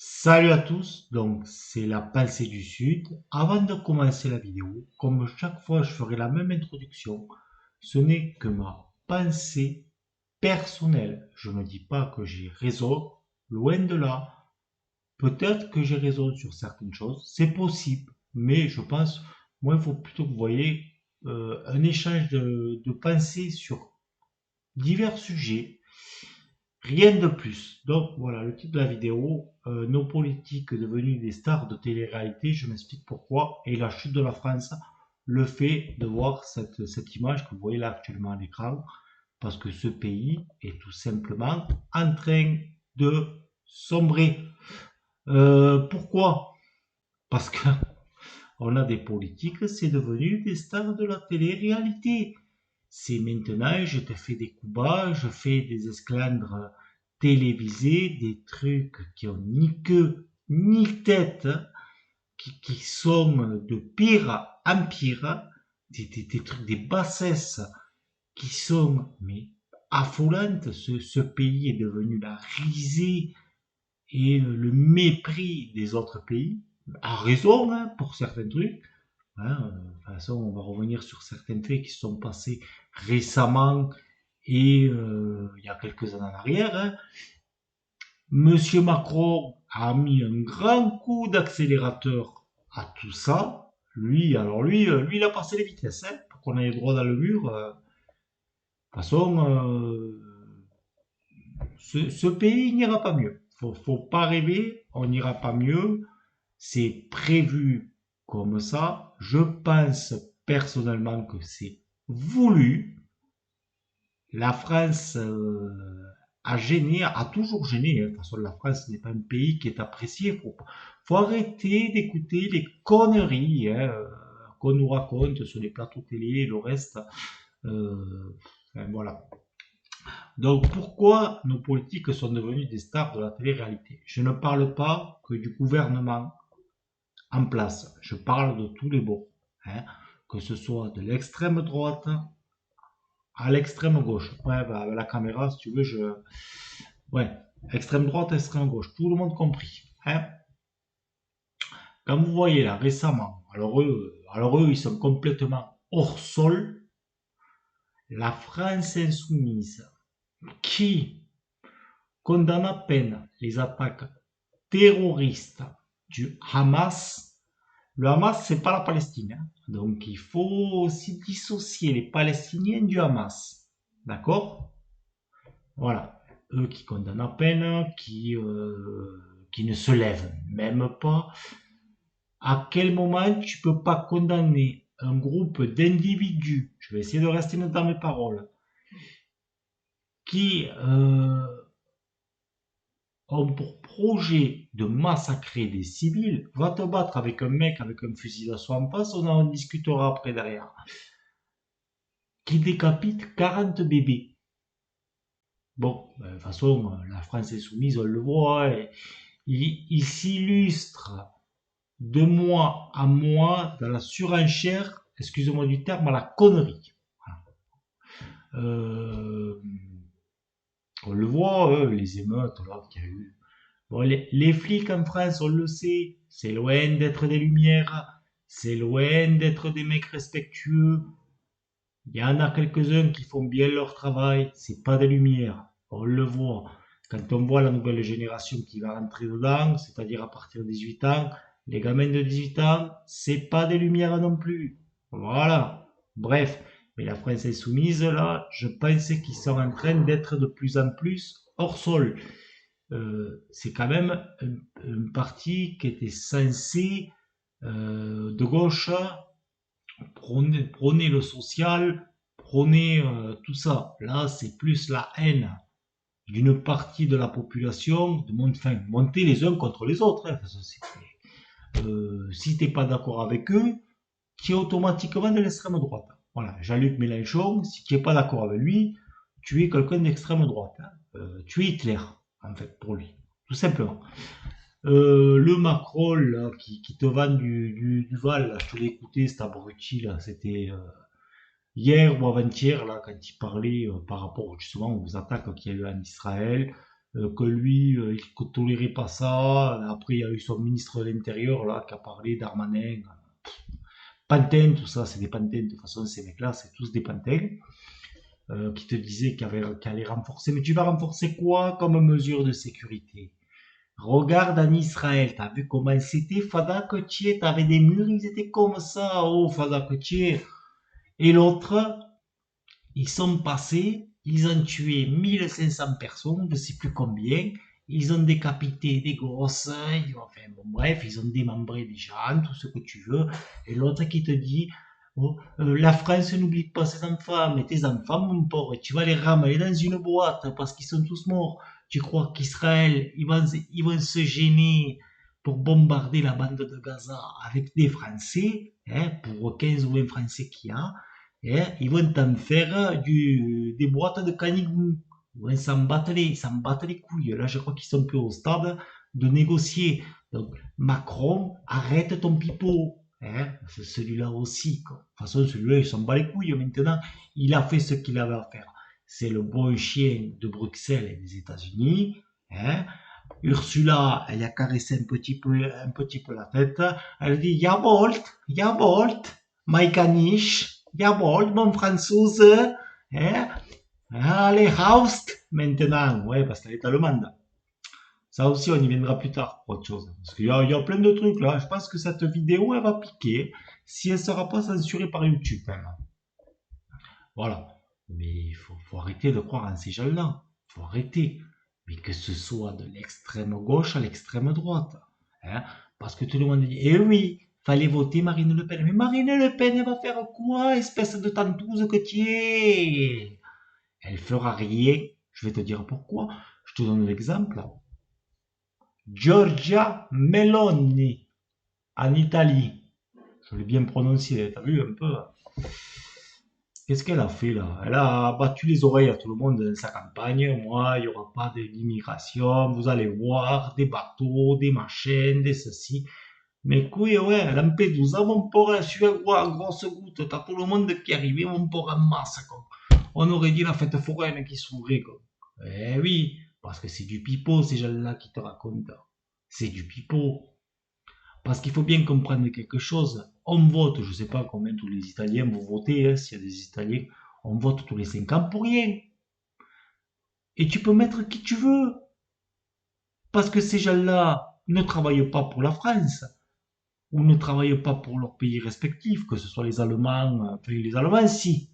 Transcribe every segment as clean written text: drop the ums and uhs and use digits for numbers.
Salut à tous, donc c'est la pensée du Sud. Avant de commencer la vidéo, comme chaque fois je ferai la même introduction, ce n'est que ma pensée personnelle. Je ne dis pas que j'ai raison, loin de là. Peut-être que j'ai raison sur certaines choses, c'est possible, mais je pense, moi il faut plutôt que vous voyez un échange de pensées sur divers sujets. Rien de plus. Donc voilà le titre de la vidéo. Nos politiques devenus des stars de télé-réalité, je m'explique pourquoi. Et la chute de la France, le fait de voir cette image que vous voyez là actuellement à l'écran, parce que ce pays est tout simplement en train de sombrer. Pourquoi? Parce que on a des politiques, c'est devenu des stars de la télé-réalité. C'est maintenant, je te fais des coups bas, je fais des esclandres télévisés, des trucs qui ont ni queue ni tête, qui sont de pire en pire, des trucs, des bassesses qui sont mais affolantes. Ce pays est devenu la risée et le mépris des autres pays, à raison hein, pour certains trucs. Hein, de toute façon, on va revenir sur certains faits qui se sont passés récemment et il y a quelques années en arrière. Hein. Monsieur Macron a mis un grand coup d'accélérateur à tout ça. Lui, il a passé les vitesses hein, pour qu'on aille droit dans le mur. De toute façon, ce pays n'ira pas mieux. Faut pas rêver, on n'ira pas mieux. C'est prévu comme ça. Je pense personnellement que c'est voulu. La France a gêné, a toujours gêné. De toute façon, la France n'est pas un pays qui est apprécié. Faut arrêter d'écouter les conneries hein, qu'on nous raconte sur les plateaux télé et le reste. Enfin, voilà. Donc pourquoi nos politiques sont devenus des stars de la télé-réalité? Je ne parle pas que du gouvernement en place. Je parle de tous les bords. Hein, que ce soit de l'extrême droite à l'extrême gauche. Ouais, bah, la caméra, si tu veux, je. Ouais, extrême droite, extrême gauche, tout le monde compris. Hein. Comme vous voyez là, récemment, alors eux, ils sont complètement hors sol. La France insoumise, qui condamne à peine les attaques terroristes du Hamas. Le Hamas, c'est pas la Palestine. Hein. Donc il faut aussi dissocier les Palestiniens du Hamas. D'accord? Voilà. Eux qui condamnent à peine, qui ne se lèvent même pas. À quel moment tu peux pas condamner un groupe d'individus, je vais essayer de rester dans mes paroles, qui ont pour projet de massacrer des civils, va te battre avec un mec avec un fusil d'assaut en face, on en discutera après derrière, qui décapite 40 bébés. Bon, de toute façon, la France est soumise, on le voit, et il s'illustre de mois à mois dans la surenchère, excusez-moi du terme, à la connerie. Euh, on le voit, les émeutes là qu'il y a eu. Bon, les flics en France, on le sait, c'est loin d'être des lumières, c'est loin d'être des mecs respectueux. Il y en a quelques-uns qui font bien leur travail, c'est pas des lumières, on le voit. Quand on voit la nouvelle génération qui va rentrer dedans, c'est-à-dire à partir de 18 ans, les gamins de 18 ans, c'est pas des lumières non plus. Voilà. Bref, mais la France insoumise, là, je pensais qu'ils sont en train d'être de plus en plus hors sol. C'est quand même un parti qui était censé, de gauche, prôner le social, prôner tout ça. Là, c'est plus la haine d'une partie de la population, enfin, monter les uns contre les autres. Hein. Si t'es pas d'accord avec eux, tu es automatiquement de l'extrême droite. Voilà, Jean-Luc Mélenchon, si tu n'es pas d'accord avec lui, tu es quelqu'un d'extrême droite. Hein. Tu es Hitler, en fait, pour lui, tout simplement. Le Macron, là, qui te vend du Val, là, je te l'ai écouté, cet abruti, là, c'était hier ou avant-hier, là, quand il parlait par rapport justement aux attaques qu'il y a eu en Israël. que lui, il ne tolérait pas ça. Après, il y a eu son ministre de l'Intérieur là qui a parlé, Darmanin. Pantene, tout ça, c'est des pantins. De toute façon, ces mecs-là, c'est tous des pantins. Qui te disaient qu'il allait renforcer. Mais tu vas renforcer quoi comme mesure de sécurité? Regarde en Israël, t'as vu comment c'était Fada Kotier, t'avais des murs, ils étaient comme ça, oh Fada Kotier. Et l'autre, ils sont passés, ils ont tué 1500 personnes, je sais plus combien, ils ont décapité des gosses, enfin bon bref, ils ont démembré des gens, tout ce que tu veux. Et l'autre qui te dit, oh, la France n'oublie pas ses enfants, mais tes enfants, mon pauvre, tu vas les ramener dans une boîte parce qu'ils sont tous morts. Tu crois qu'Israël, ils vont se gêner pour bombarder la bande de Gaza avec des Français, hein, pour 15 ou 20 Français qu'il y a, hein, ils vont t'en faire des boîtes de canigou. Ils vont s'en battre les couilles. Là, je crois qu'ils sont plus au stade de négocier. Donc, Macron, arrête ton pipeau. Hein, c'est celui-là aussi. Quoi. De toute façon, celui-là, il s'en bat les couilles maintenant. Il a fait ce qu'il avait à faire. C'est le bon chien de Bruxelles et des États-Unis. Hein. Ursula, elle a caressé un petit peu la tête. Elle dit Jawohl, mein Caniche, Jawohl, mon Françoise. Hein? Allez, Haust, maintenant. Ouais, parce qu'elle est allemande. Ça aussi, on y viendra plus tard pour autre chose. Parce qu'il y a plein de trucs là. Je pense que cette vidéo, elle va piquer si elle ne sera pas censurée par YouTube. Hein. Voilà. Mais il faut arrêter de croire en ces gens-là. Il faut arrêter. Mais que ce soit de l'extrême gauche à l'extrême droite. Hein. Parce que tout le monde dit, eh oui, fallait voter Marine Le Pen. Mais Marine Le Pen, elle va faire quoi, espèce de tantouse que tu es? Elle fera rien. Je vais te dire pourquoi. Je te donne l'exemple. Giorgia Meloni, en Italie. Je l'ai bien prononcé, t'as vu un peu? Qu'est-ce qu'elle a fait là? Elle a battu les oreilles à tout le monde dans sa campagne. Moi, il n'y aura pas d'immigration. Vous allez voir des bateaux, des machines, des ceci. Mais couille, ouais, Lampedusa, mon pauvre, je suis à grosse goutte. T'as tout le monde qui est arrivé, mon pauvre, en masse, quoi. On aurait dit la fête foraine qui s'ouvrait, quoi. Eh oui, parce que c'est du pipeau, ces gens-là qui te racontent. C'est du pipeau. Parce qu'il faut bien comprendre quelque chose. On vote, je ne sais pas combien tous les Italiens vont voter, hein, s'il y a des Italiens, on vote tous les 5 ans pour rien. Et tu peux mettre qui tu veux. Parce que ces gens-là ne travaillent pas pour la France, ou ne travaillent pas pour leur pays respectif, que ce soit les Allemands, enfin les Allemands si,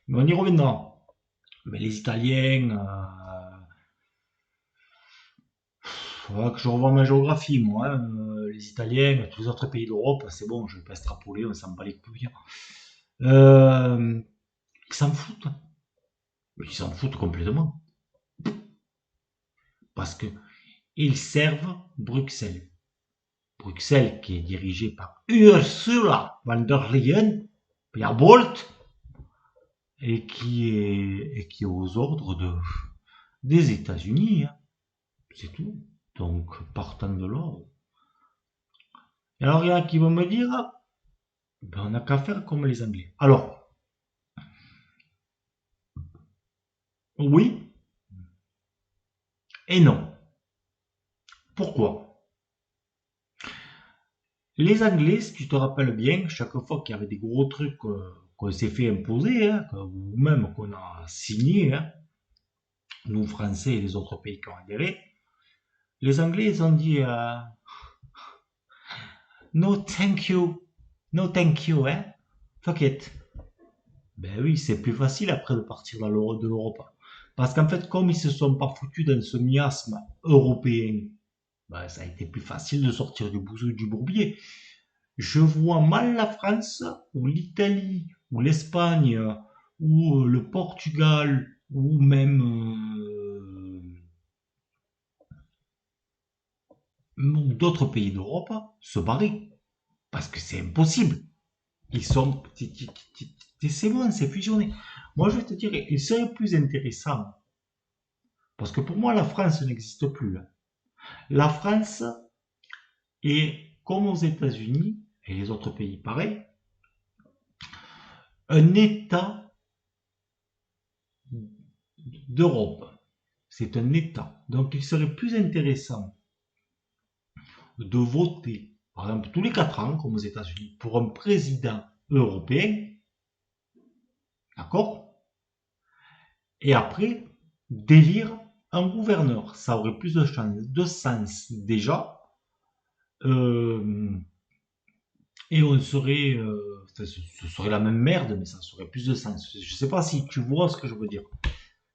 mais on y reviendra. Mais les Italiens, faudra que je revoie ma géographie, moi. Hein. Les Italiens, tous les autres pays d'Europe, c'est bon, je ne vais pas extrapoler, on s'en bat les couilles. Ils s'en foutent. Ils s'en foutent complètement. Parce que ils servent Bruxelles. Bruxelles qui est dirigée par Ursula von der Leyen, Pierre Bolt, et qui est aux ordres des États-Unis. Hein. C'est tout. Donc, partant de là. Et alors, il y en a qui vont me dire, ben, on n'a qu'à faire comme les Anglais. Alors, oui et non. Pourquoi? Les Anglais, si tu te rappelles bien, chaque fois qu'il y avait des gros trucs qu'on s'est fait imposer, hein, ou même qu'on a signé, hein, nous Français et les autres pays qui ont adhéré, les Anglais ils ont dit no thank you, no thank you, hein, fuck it. Ben oui, c'est plus facile après de partir dans de l'Europe. Parce qu'en fait, comme ils se sont pas foutus dans ce miasme européen, ben, ça a été plus facile de sortir du bourbier. Je vois mal la France ou l'Italie ou l'Espagne ou le Portugal ou même d'autres pays d'Europe se barrer. Parce que c'est impossible. Ils sont... C'est bon, c'est fusionné. Moi, je vais te dire, il serait plus intéressant. Parce que pour moi, la France n'existe plus. La France est, comme aux États-Unis et les autres pays pareils, un État d'Europe. c'est un État. Donc il serait plus intéressant de voter, par exemple, tous les 4 ans, comme aux États-Unis, pour un président européen, d'accord? Et après, d'élire un gouverneur. Ça aurait plus de sens déjà. Euh, et on serait, enfin, ce serait la même merde, mais ça aurait plus de sens. Je sais pas si tu vois ce que je veux dire.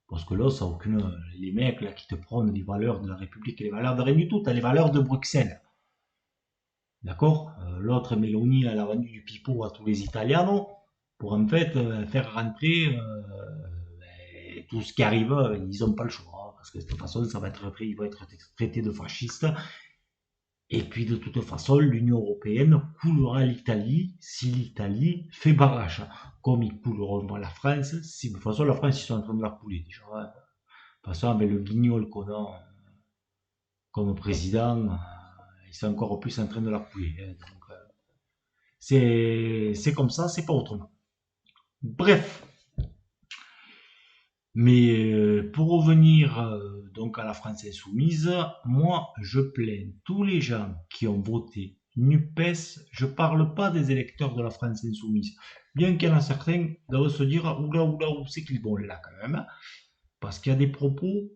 Parce que là, ça a aucune. Les mecs là qui te prônent les valeurs de la République et les valeurs de rien du tout, t'as les valeurs de Bruxelles. D'accord. L'autre, Mélanie, elle a vendu du pipeau à tous les Italiens pour en fait faire rentrer tout ce qui arrive, ils n'ont pas le choix. Parce que de toute façon, ça va être, ils vont être traités de fascistes. Et puis de toute façon, l'Union européenne coulera l'Italie si l'Italie fait barrage. Comme ils couleront la France, si de toute façon la France ils sont en train de la couler déjà. De toute façon, avec le guignol qu'on a comme président, ils sont encore plus en train de la couler. Donc, c'est comme ça, c'est pas autrement. Bref, mais pour revenir donc à la France insoumise, moi je plains tous les gens qui ont voté NUPES. Je parle pas des électeurs de la France insoumise, bien qu'il y en a certains doivent se dire oula oula où c'est qu'ils vont là quand même, parce qu'il y a des propos.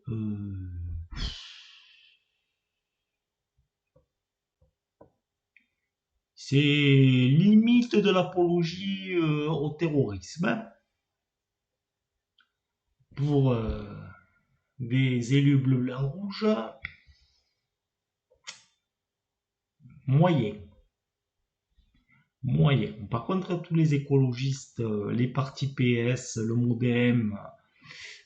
C'est limite de l'apologie au terrorisme pour des élus bleu blanc rouge moyens. Moyen. Par contre, tous les écologistes, les partis PS, le MoDem,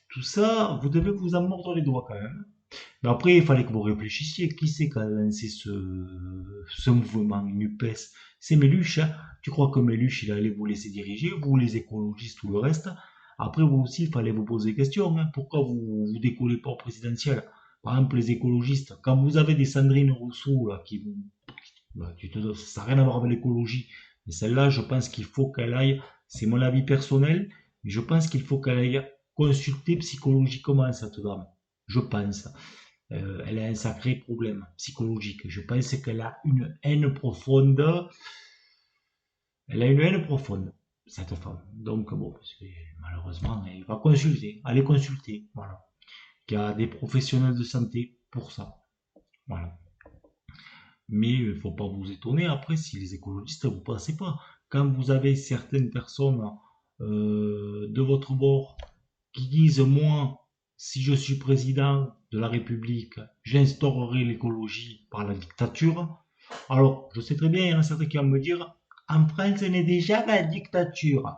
tout ça, vous devez vous en mordre les doigts quand même. Mais après, il fallait que vous réfléchissiez. Qui c'est qui a lancé ce mouvement NUPES? C'est Méluche. Hein. Tu crois que Méluche, il allait vous laisser diriger, vous les écologistes, tout le reste. Après, vous aussi, il fallait vous poser des questions. Hein. Pourquoi vous décollez pas au présidentiel? Par exemple, les écologistes, quand vous avez des Sandrine Rousseau là, qui vous bah, ça n'a rien à voir avec l'écologie. Mais celle-là, je pense qu'il faut qu'elle aille, c'est mon avis personnel, mais je pense qu'il faut qu'elle aille consulter psychologiquement cette dame. Je pense. Elle a un sacré problème psychologique. Je pense qu'elle a une haine profonde. Elle a une haine profonde, cette femme. Donc, bon, malheureusement, elle va consulter. Allez consulter. Voilà. Il y a des professionnels de santé pour ça. Voilà. Mais il ne faut pas vous étonner après si les écologistes ne vous passez pas. Quand vous avez certaines personnes de votre bord qui disent moi, si je suis président de la République, j'instaurerai l'écologie par la dictature. Alors, je sais très bien, il y en a certains qui vont me dire en France, on est déjà la dictature.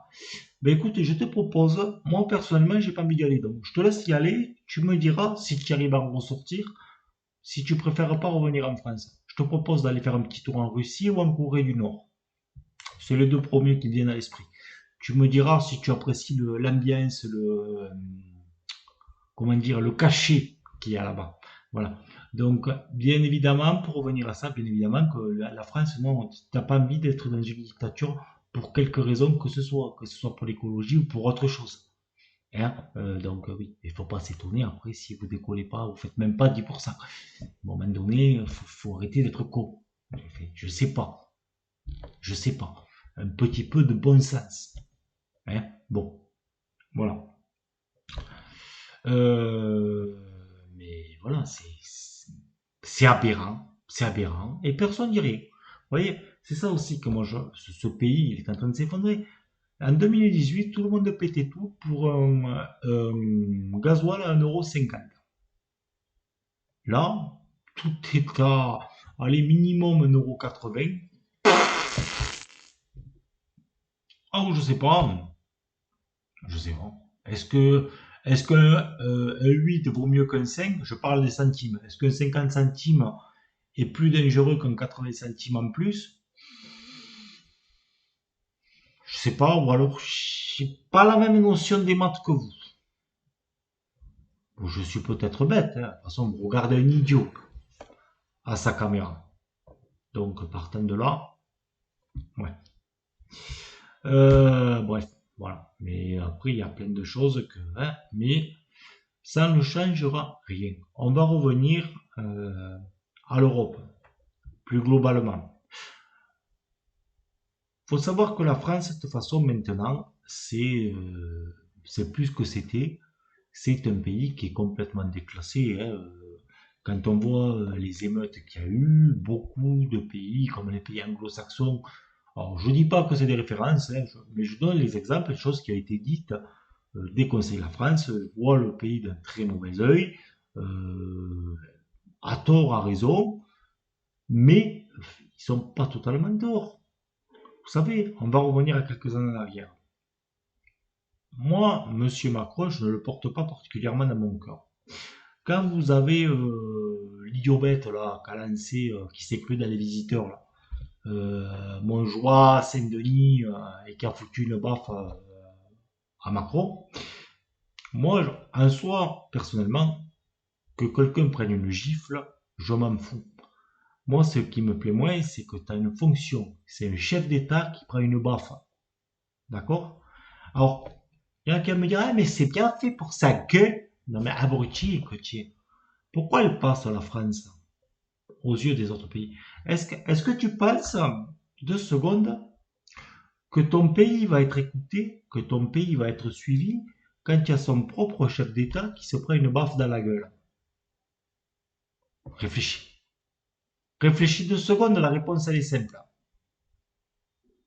Ben écoute, je te propose, moi personnellement, j'ai pas envie d'y aller. Donc, je te laisse y aller. Tu me diras si tu arrives à en ressortir si tu préfères pas revenir en France. Je te propose d'aller faire un petit tour en Russie ou en Corée du Nord. C'est les deux premiers qui viennent à l'esprit. Tu me diras si tu apprécies l'ambiance, comment dire, le cachet qu'il y a là-bas. Voilà. Donc, bien évidemment, pour revenir à ça, bien évidemment que la France, non, tu n'as pas envie d'être dans une dictature pour quelque raison que ce soit pour l'écologie ou pour autre chose. Hein donc oui, il ne faut pas s'étonner après si vous décollez pas, vous faites même pas 10%. À un moment donné, faut arrêter d'être con. Je sais pas, je sais pas. Un petit peu de bon sens. Hein bon, voilà. Euh, mais voilà, c'est aberrant, c'est aberrant, et personne n'y rien. Vous voyez, c'est ça aussi que moi, ce pays, il est en train de s'effondrer. En 2018, tout le monde pétait tout pour un gasoil à 1,50 €. Là, tout est à, allez, minimum 1,80 €. Ah, je sais pas. Je sais pas. Est-ce que un 8 vaut mieux qu'un 5? Je parle des centimes. Est-ce qu'un 50 centimes est plus dangereux qu'un 80 centimes en plus? Je sais pas, ou alors j'ai pas la même notion des maths que vous. Bon, je suis peut-être bête, hein. De toute façon, vous regardez un idiot à sa caméra. Donc, partant de là, ouais. Bref, voilà. Mais après, il y a plein de choses que, hein, mais ça ne changera rien. On va revenir à l'Europe, plus globalement. Faut savoir que la France, de toute façon, maintenant, c'est plus que c'était. C'est un pays qui est complètement déclassé, hein. Quand on voit les émeutes qu'il y a eu, beaucoup de pays, comme les pays anglo-saxons, alors je dis pas que c'est des références, hein, mais je donne les exemples, les choses qui ont été dites. Dès qu'on sait la France, voit le pays d'un très mauvais œil, euh, à tort, à raison, mais ils sont pas totalement tort. Vous savez, on va revenir à quelques années en arrière. Moi, Monsieur Macron, je ne le porte pas particulièrement dans mon cœur. Quand vous avez l'idiot bête là, qui a lancé, qui s'est cru dans les visiteurs là, Montjoie, Saint-Denis, et qui a foutu une baffe à Macron, moi, en soi, personnellement, que quelqu'un prenne une gifle, je m'en fous. Moi, ce qui me plaît moins, c'est que tu as une fonction. C'est un chef d'État qui prend une baffe. D'accord? Alors, il y en a qui me dire, ah, mais c'est bien fait pour sa gueule. Non, mais abruti, écoutier. Pourquoi elle passe à la France aux yeux des autres pays? Est-ce que tu penses, 2 secondes, que ton pays va être écouté, que ton pays va être suivi quand il y a son propre chef d'État qui se prend une baffe dans la gueule? Réfléchis. Réfléchis 2 secondes, la réponse elle est simple.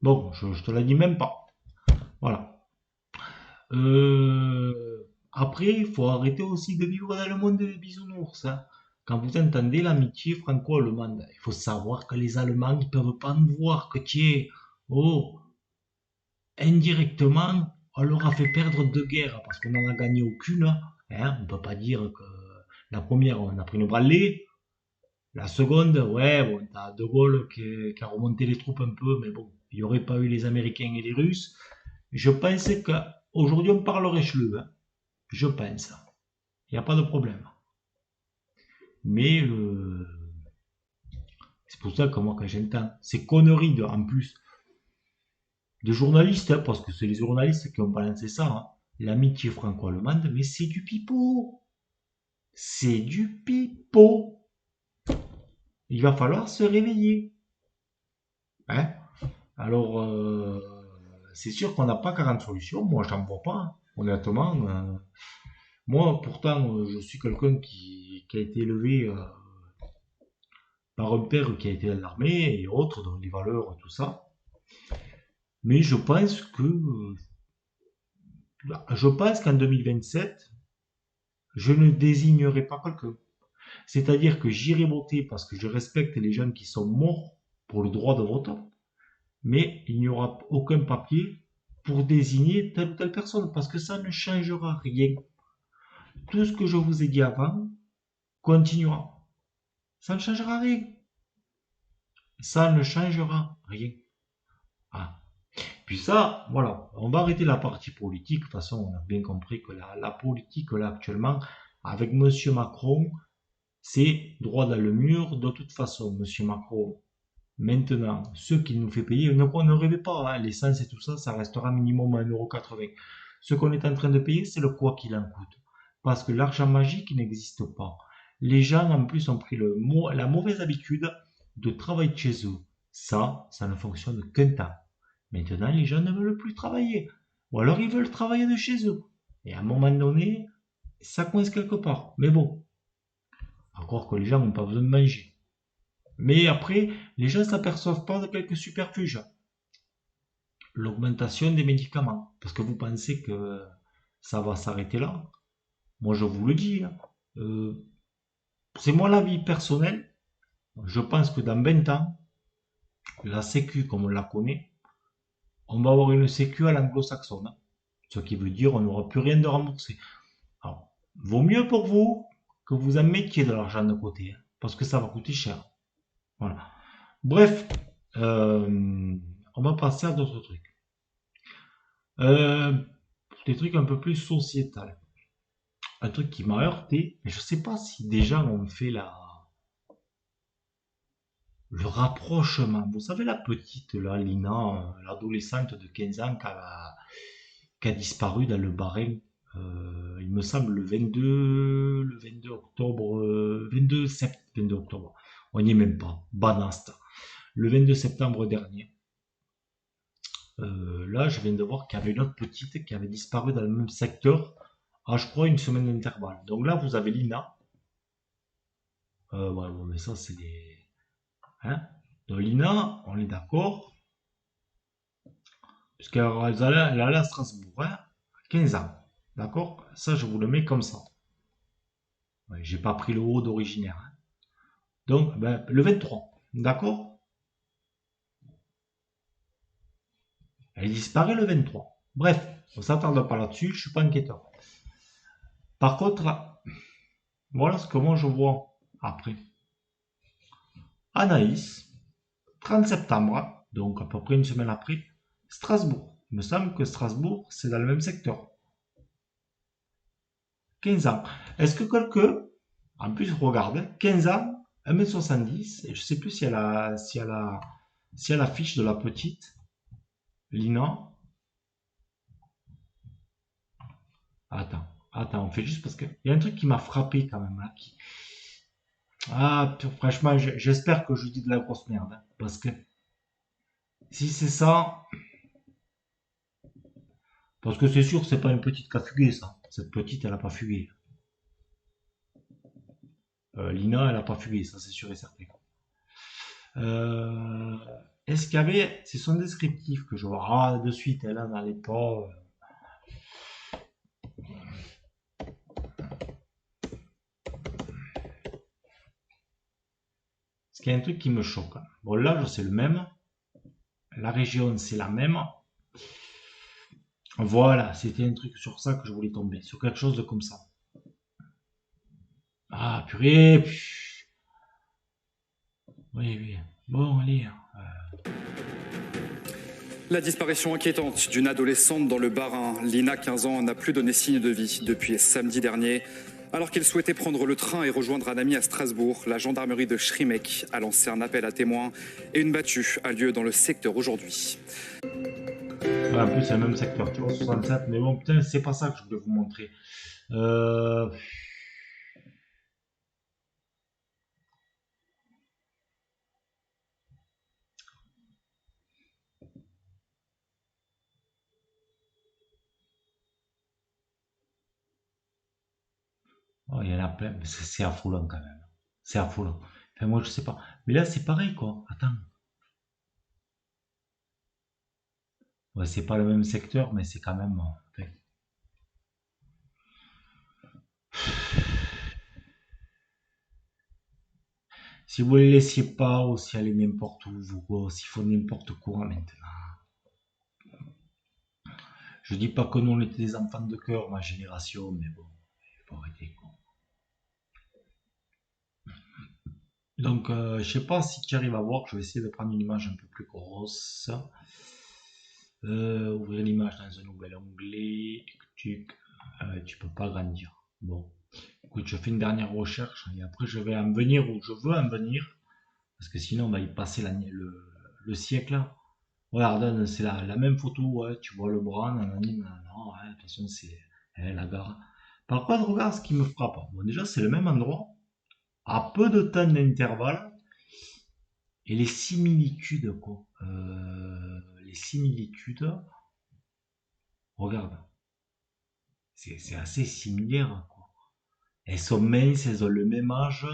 Bon, je te la dis même pas. Voilà. Après, il faut arrêter aussi de vivre dans le monde des bisounours, hein. Quand vous entendez l'amitié franco-allemande, il faut savoir que les Allemands ne peuvent pas nous voir que tu es. Oh, indirectement, on leur a fait perdre 2 guerres parce qu'on n'en a gagné aucune, hein. On ne peut pas dire que la première, on a pris une branlée. La seconde, ouais, bon, t'as De Gaulle qui a remonté les troupes un peu, mais bon, il n'y aurait pas eu les Américains et les Russes. Je pense qu'aujourd'hui, on parlerait chelou, hein. Je pense. Il n'y a pas de problème. Mais c'est pour ça que moi, quand j'entends ces conneries en plus de journalistes, hein, parce que c'est les journalistes qui ont balancé ça, hein, l'amitié franco-allemande, mais c'est du pipeau. C'est du pipeau. Il va falloir se réveiller. Hein. Alors, c'est sûr qu'on n'a pas 40 solutions. Moi, j'en vois pas, hein, honnêtement. Moi, pourtant, je suis quelqu'un qui a été élevé par un père qui a été dans l'armée et autres, dans les valeurs, tout ça. Mais je pense qu'en 2027, je ne désignerai pas quelqu'un. C'est-à-dire que j'irai voter parce que je respecte les gens qui sont morts pour le droit de vote, mais il n'y aura aucun papier pour désigner telle ou telle personne parce que ça ne changera rien. Tout ce que je vous ai dit avant continuera. Ça ne changera rien. Ça ne changera rien. Ah. Puis ça, voilà, on va arrêter la partie politique. De toute façon, on a bien compris que la politique, là, actuellement, avec Monsieur Macron, c'est droit dans le mur. De toute façon, Monsieur Macron, maintenant, ce qu'il nous fait payer, ne rêvez pas, hein, l'essence et tout ça, ça restera minimum à 1,80 €. Ce qu'on est en train de payer, c'est le quoi qu'il en coûte. Parce que l'argent magique n'existe pas. Les gens, en plus, ont pris la mauvaise habitude de travailler de chez eux. Ça ne fonctionne qu'un temps. Maintenant, les gens ne veulent plus travailler. Ou alors, ils veulent travailler de chez eux. Et à un moment donné, ça coince quelque part. Mais bon, encore que les gens n'ont pas besoin de manger. Mais après, les gens ne s'aperçoivent pas de quelques superfuges. L'augmentation des médicaments. Parce que vous pensez que ça va s'arrêter là. Moi, je vous le dis, hein. C'est moi l'avis personnel. Je pense que dans 20 ans, la Sécu, comme on la connaît, on va avoir une Sécu à l'anglo-saxonne, hein. Ce qui veut dire qu'on n'aura plus rien de remboursé. Alors, vaut mieux pour vous que vous en mettiez de l'argent de côté, hein, parce que ça va coûter cher. Voilà. Bref, on va passer à d'autres trucs. Euh, des trucs un peu plus sociétal. Un truc qui m'a heurté, mais je sais pas si des gens ont fait le rapprochement. Vous savez, la petite, là, Lina, l'adolescente de 15 ans qui a disparu dans le Bahreïn. Il me semble le 22 octobre, 22 octobre. On n'y est même pas. Banast. Le 22 septembre dernier. Là, je viens de voir qu'il y avait une autre petite qui avait disparu dans le même secteur à, je crois, une semaine d'intervalle. Donc là, vous avez Lina. Ouais, bon, mais ça, c'est des. Hein. Donc Lina, on est d'accord. Puisqu'elle allait à Strasbourg, hein, 15 ans. D'accord. Ça, je vous le mets comme ça. Ouais, j'ai pas pris le haut d'originaire, hein. Donc, ben, le 23. D'accord. Elle disparaît le 23. Bref, on s'attarde pas là-dessus, je suis pas inquiétant. Par contre, voilà ce que moi je vois après. Anaïs, 30 septembre, donc à peu près une semaine après, Strasbourg. Il me semble que Strasbourg, c'est dans le même secteur. 15 ans. Est-ce que quelqu'un, en plus, regarde, 15 ans, 1m70, et je sais plus si elle a la fiche de la petite, Lina. Attends, on fait juste parce qu'il y a un truc qui m'a frappé quand même, là. Ah, franchement, j'espère que je dis de la grosse merde, hein, parce que si c'est ça, parce que c'est sûr, c'est pas une petite qui a fugué, ça. Cette petite, elle a pas fugué. Lina, elle a pas fugué, ça c'est sûr et certain. Euh, Est-ce qu'il y avait, c'est son descriptif que je vois, ah, de suite, elle n'allait pas. Parce qu'il y a un truc qui me choque. Bon, l'âge, c'est le même. La région, c'est la même. Voilà, c'était un truc sur ça que je voulais tomber. Sur quelque chose de comme ça. Ah, purée. Oui, oui. Bon, allez. La disparition inquiétante d'une adolescente dans le Bas-Rhin. Lina, 15 ans, n'a plus donné signe de vie depuis samedi dernier. Alors qu'il souhaitait prendre le train et rejoindre un ami à Strasbourg, la gendarmerie de Schrimeck a lancé un appel à témoins et une battue a lieu dans le secteur aujourd'hui. Ouais, en plus, c'est le même secteur, tu vois, 67. Mais bon, putain, c'est pas ça que je voulais vous montrer. Euh... Oh, il y en a plein, mais c'est affolant quand même. C'est affolant. Enfin, moi, je sais pas. Mais là, c'est pareil, quoi. Attends. Ouais, c'est pas le même secteur, mais c'est quand même. Enfin, si vous les laissiez pas aussi aller n'importe où, vous, s'ils font n'importe quoi maintenant. Je dis pas que nous, on était des enfants de cœur, ma génération, mais bon, il faut arrêter, quoi. Donc, je sais pas si tu arrives à voir, je vais essayer de prendre une image un peu plus grosse. Ouvrir l'image dans un nouvel onglet. Tu peux pas grandir. Bon, écoute, je fais une dernière recherche et après je vais en venir où je veux en venir. Parce que sinon on va y passer le siècle. Regarde, c'est la même photo, ouais, tu vois le bras, nanani, nanana, ouais, de toute façon c'est la gare. Par contre, regarde ce qui me frappe. Bon, déjà c'est le même endroit, à peu de temps d'intervalle, et les similitudes, quoi. Les similitudes, regarde, c'est assez similaire, quoi. Elles sont minces, elles ont le même âge.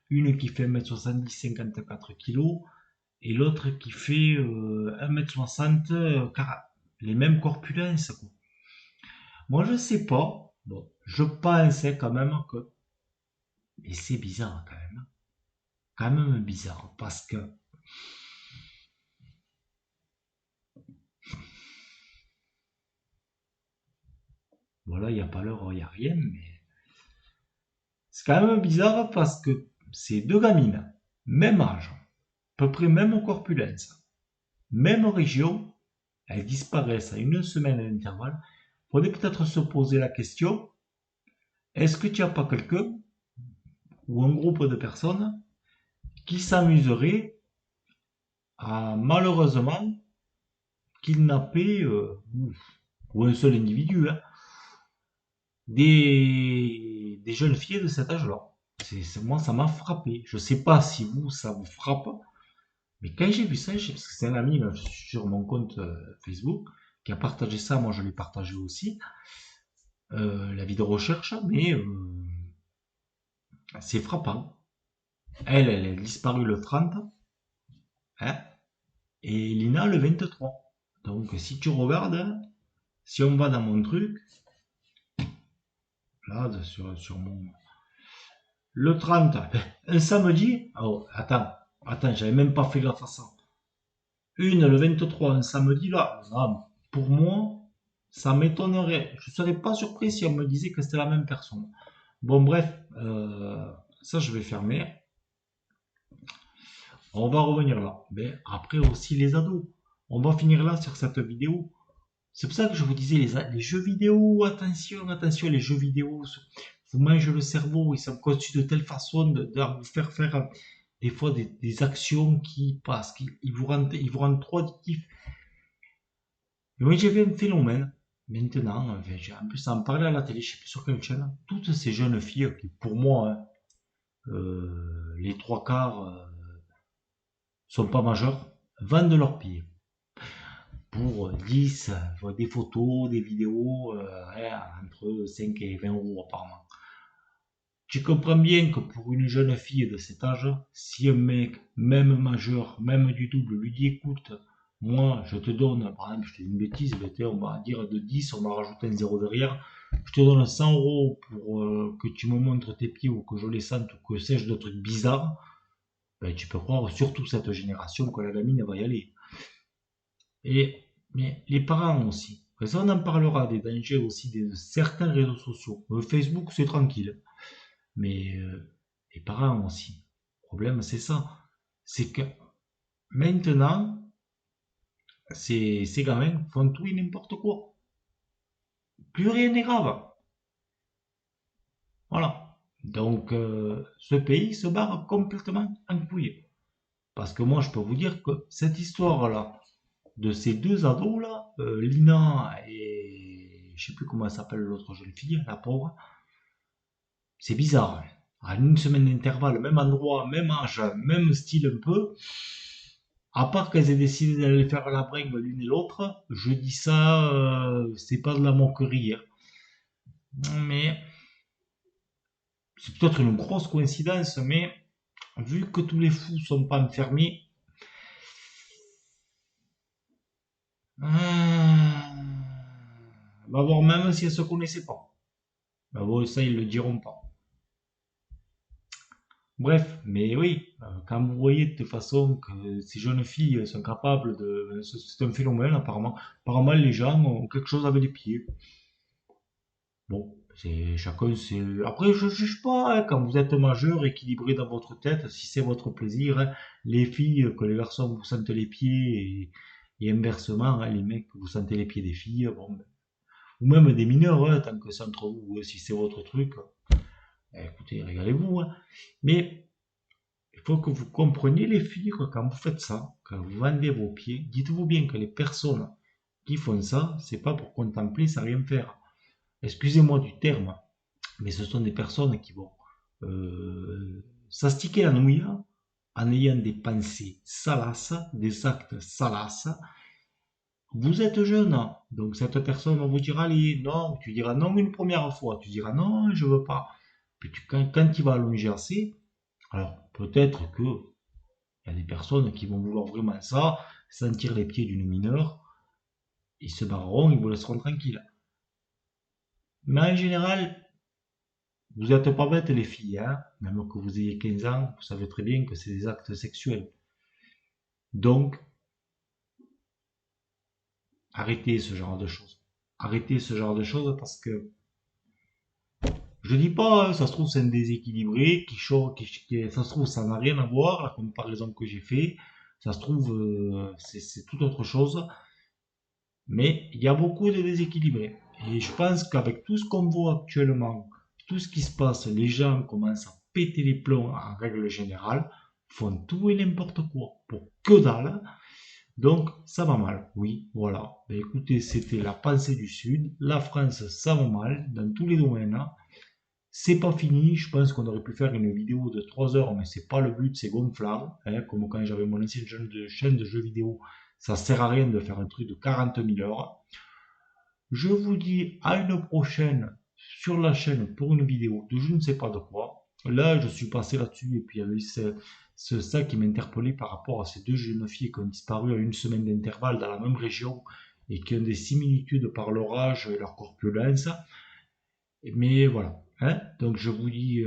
Une qui fait 1m70, 54 kg, et l'autre qui fait 1m60, les mêmes corpulences, quoi. Moi, je sais pas. Bon, je pensais quand même que. Mais c'est bizarre quand même. Quand même bizarre. Parce que. Voilà, il n'y a pas l'heure, il n'y a rien, mais. C'est quand même bizarre parce que c'est deux gamines. Même âge. À peu près même corpulence. Même région. Elles disparaissent à une semaine d'intervalle. Il faudrait peut-être se poser la question, est-ce que tu n'as pas quelqu'un ou un groupe de personnes qui s'amuserait à malheureusement kidnapper, ou un seul individu, hein, des jeunes filles de cet âge-là. Moi, ça m'a frappé. Je sais pas si vous, ça vous frappe, mais quand j'ai vu ça, parce que c'est un ami là, sur mon compte Facebook qui a partagé ça, moi je l'ai partagé aussi, la vidéo recherche, mais c'est frappant. Elle a disparu le 30, hein, et Lina le 23. Donc si tu regardes, hein, si on va dans mon truc, là, sur mon... Le 30, un samedi, oh, attends, j'avais même pas fait gaffe à ça. Une le 23, un samedi, là, non, pour moi, ça m'étonnerait. Je serais pas surpris si on me disait que c'était la même personne. Bon, bref, ça je vais fermer. On va revenir là. Mais après aussi les ados. On va finir là sur cette vidéo. C'est pour ça que je vous disais, les jeux vidéo, attention, attention, les jeux vidéo, vous mangez le cerveau, ils sont conçus de telle façon de vous faire faire des fois des actions qui passent, ils vous rendent trop addictifs. Et moi j'ai vu un phénomène, maintenant, enfin, j'ai en plus en parler à la télé, je sais plus sur quelle chaîne, toutes ces jeunes filles qui, pour moi, hein, les trois quarts sont pas majeurs, vendent leurs pieds pour 10, des photos, des vidéos, entre 5 et 20 euros apparemment. Tu comprends bien que pour une jeune fille de cet âge, si un mec, même majeur, même du double, lui dit écoute, moi je te donne, par exemple, je te dis une bêtise, on va dire de 10, on va rajouter un zéro derrière, je te donne 100 euros pour que tu me montres tes pieds ou que je les sente ou que sais-je de trucs bizarres, ben, tu peux croire, surtout cette génération, que la gamine va y aller. Et mais les parents aussi. Et ça, on en parlera des dangers aussi de certains réseaux sociaux. Facebook, c'est tranquille. Mais les parents aussi. Le problème, c'est ça. C'est que maintenant, ces gamins font tout et n'importe quoi. Plus rien n'est grave. Voilà. Donc, ce pays se barre complètement en couille. Parce que moi, je peux vous dire que cette histoire-là, de ces deux ados-là, Lina et je sais plus comment elle s'appelle l'autre jeune fille, la pauvre, c'est bizarre. En une semaine d'intervalle, même endroit, même âge, même style un peu, à part qu'elles aient décidé d'aller faire la bringue l'une et l'autre, je dis ça, c'est pas de la moquerie, hein. Mais c'est peut-être une grosse coïncidence, mais vu que tous les fous sont pas enfermés, on va voir même si elles se connaissaient pas. Ben bon, ça ils le diront pas. Bref, mais oui, quand vous voyez de toute façon que ces jeunes filles sont capables de... C'est un phénomène apparemment. Apparemment les gens ont quelque chose avec les pieds. Bon, c'est chacun c'est. Après, je juge pas, hein, quand vous êtes majeur, équilibré dans votre tête, si c'est votre plaisir, hein. Les filles, que les garçons vous sentent les pieds et inversement, hein, les mecs, vous sentez les pieds des filles, bon, ben, ou même des mineurs, hein, tant que c'est entre vous, si c'est votre truc, écoutez, régalez-vous, hein. Mais il faut que vous compreniez les filles, quoi, quand vous faites ça, quand vous vendez vos pieds, dites-vous bien que les personnes qui font ça, c'est pas pour contempler sans rien faire. Excusez-moi du terme, mais ce sont des personnes qui vont s'astiquer la nouille en ayant des pensées salaces, des actes salaces. Vous êtes jeune, donc cette personne va vous dire allez, non, tu diras non une première fois, tu diras non, je veux pas. Puis quand il va allonger assez, alors peut-être que il y a des personnes qui vont vouloir vraiment ça, sentir les pieds d'une mineure, ils se barreront, ils vous laisseront tranquille. Mais en général, vous n'êtes pas bêtes les filles, hein, même que vous ayez 15 ans, vous savez très bien que c'est des actes sexuels. Donc, arrêtez ce genre de choses. Arrêtez ce genre de choses parce que je dis pas, hein, ça se trouve c'est un déséquilibré, ça se trouve ça n'a rien à voir, la comparaison que j'ai fait, ça se trouve c'est tout autre chose, mais il y a beaucoup de déséquilibrés. Et je pense qu'avec tout ce qu'on voit actuellement, tout ce qui se passe, les gens commencent à péter les plombs en règle générale, font tout et n'importe quoi pour que dalle. Donc, ça va mal. Oui, voilà. Ben, écoutez, c'était la pensée du Sud. La France, ça va mal dans tous les domaines, hein. C'est pas fini. Je pense qu'on aurait pu faire une vidéo de 3 heures, mais c'est pas le but, c'est gonflant, hein, comme quand j'avais mon ancienne chaîne de jeux vidéo. Ça sert à rien de faire un truc de 40 000 heures. Je vous dis à une prochaine sur la chaîne pour une vidéo de je ne sais pas de quoi. Là, je suis passé là-dessus et puis il y avait ça qui m'interpellait par rapport à ces deux jeunes filles qui ont disparu à une semaine d'intervalle dans la même région et qui ont des similitudes par leur âge et leur corpulence. Mais voilà, hein. Donc je vous dis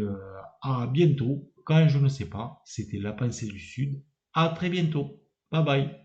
à bientôt. Quand je ne sais pas, c'était la pensée du Sud. À très bientôt. Bye bye.